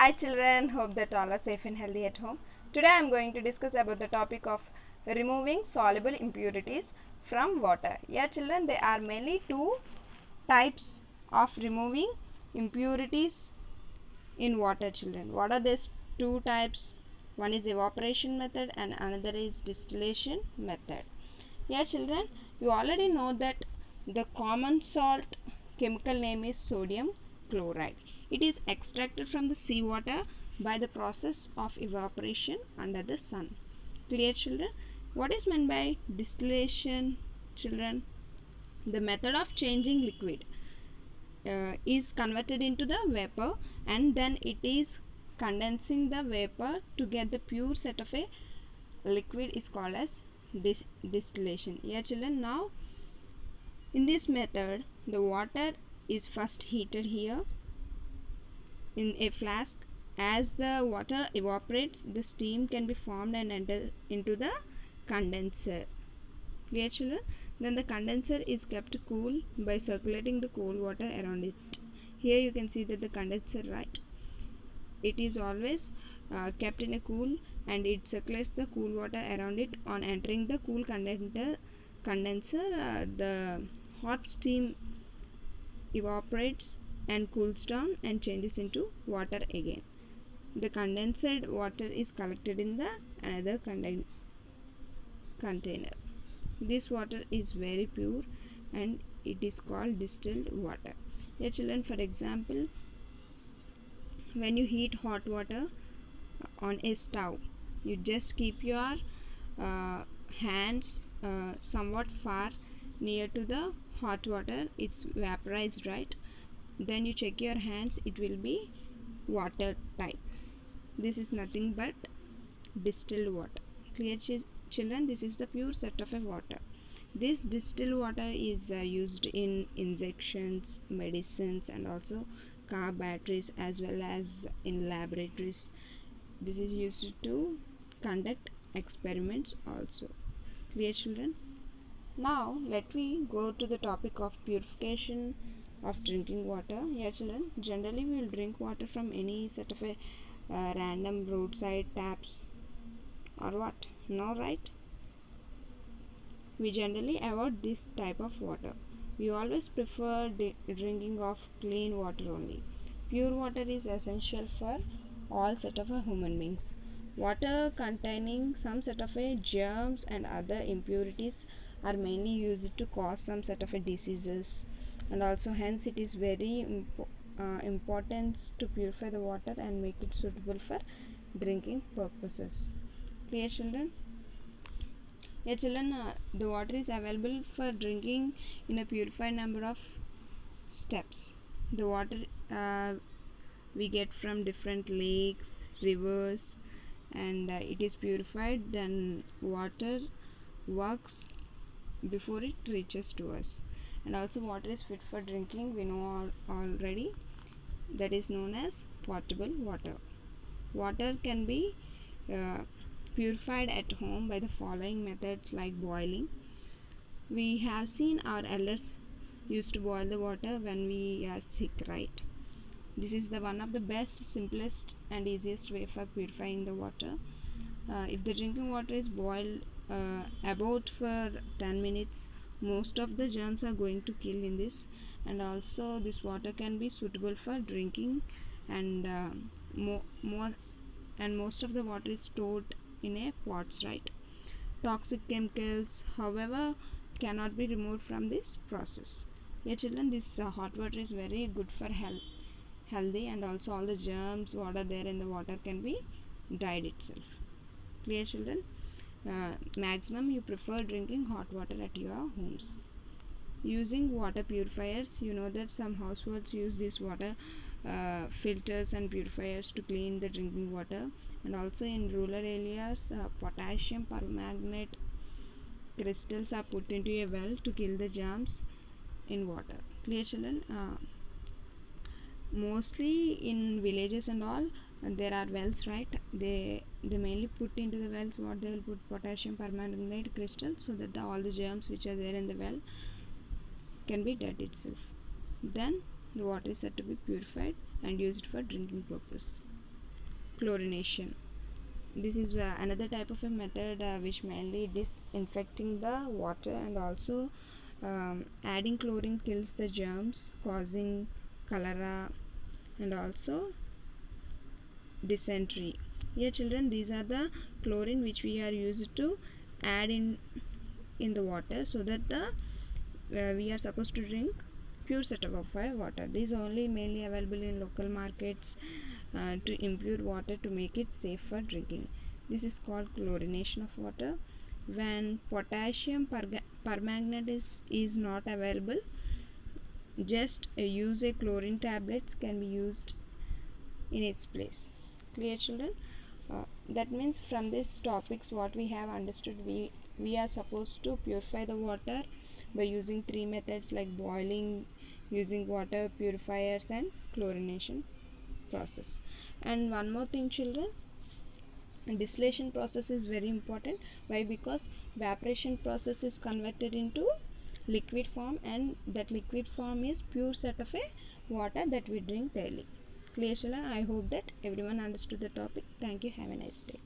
Hi children, hope that all are safe and healthy at home. Today I am going to discuss about the topic of removing soluble impurities from water. Yeah children, there are mainly two types of removing impurities in water children. What are these two types? One is evaporation method and another is distillation method. Yeah children, you already know that the common salt chemical name is sodium chloride. It is extracted from the seawater by the process of evaporation under the sun. Clear children? What is meant by distillation children? The method of changing liquid is converted into the vapor and then it is condensing the vapor to get the pure set of a liquid is called as distillation. Yeah children, now in this method the water is first heated here in a flask. As the water evaporates, the steam can be formed and enter into the condenser. Clear children? Then the condenser is kept cool by circulating the cold water around it. Here you can see that the condenser, right, it is always kept in a cool and it circulates the cool water around it. On entering the cool condenser, the hot steam evaporates and cools down and changes into water again. The condensed water is collected in the another container. This water is very pure and it is called distilled water. Yeah children, for example, when you heat hot water on a stove, you just keep your hands somewhat far near to the hot water. It's vaporized, right? Then you check your hands, it will be water type. This is nothing but distilled water. Clear children? This is the pure set of a water. This distilled water is used in injections, medicines and also car batteries as well as in laboratories. This is used to conduct experiments also. Clear children? Now let me go to the topic of purification of drinking water. Yeah children, generally we will drink water from any set of a random roadside taps or what? No, right? We generally avoid this type of water. We always prefer drinking of clean water only. Pure water is essential for all set of human beings. Water containing some set of germs and other impurities are mainly used to cause some set of diseases, and also hence it is very important to purify the water and make it suitable for drinking purposes. Clear children? Yeah children, the water is available for drinking in a purified number of steps. The water we get from different lakes, rivers, and it is purified. Then water works before it reaches to us. And also water is fit for drinking, we know already, that is known as potable water. Water can be purified at home by the following methods like boiling. We have seen our elders used to boil the water when we are sick, right? This is the one of the best, simplest and easiest way for purifying the water. If the drinking water is boiled about for 10 minutes, most of the germs are going to kill in this, and also this water can be suitable for drinking, and most of the water is stored in a pots, right? Toxic chemicals, however, cannot be removed from this process. Yeah children, this hot water is very good for healthy, and also all the germs what are there in the water can be died itself. Clear children? Maximum you prefer drinking hot water at your homes. Using water purifiers, you know that some households use these water filters and purifiers to clean the drinking water, and also in rural areas potassium permanganate crystals are put into a well to kill the germs in water. Clear children? Mostly in villages and all there are wells, right? They mainly put into the wells what they will put potassium permanganate crystals so that all the germs which are there in the well can be dead itself. Then the water is said to be purified and used for drinking purpose. chlorination. This is another type of a method which mainly disinfecting the water, and also adding chlorine kills the germs causing cholera and also dysentery. Here children, these are the chlorine which we are used to add in the water, so that the we are supposed to drink pure set of water. These only mainly available in local markets to impure water to make it safe for drinking. This is called chlorination of water. When potassium permanganate is not available, just use a chlorine tablets can be used in its place. Clear children? That means from these topics what we have understood, we are supposed to purify the water by using three methods like boiling, using water purifiers, and chlorination process. And one more thing children, distillation process is very important. Why? Because evaporation process is converted into liquid form, and that liquid form is pure set of a water that we drink daily. Clear children? I hope that everyone understood the topic. Thank you. Have a nice day.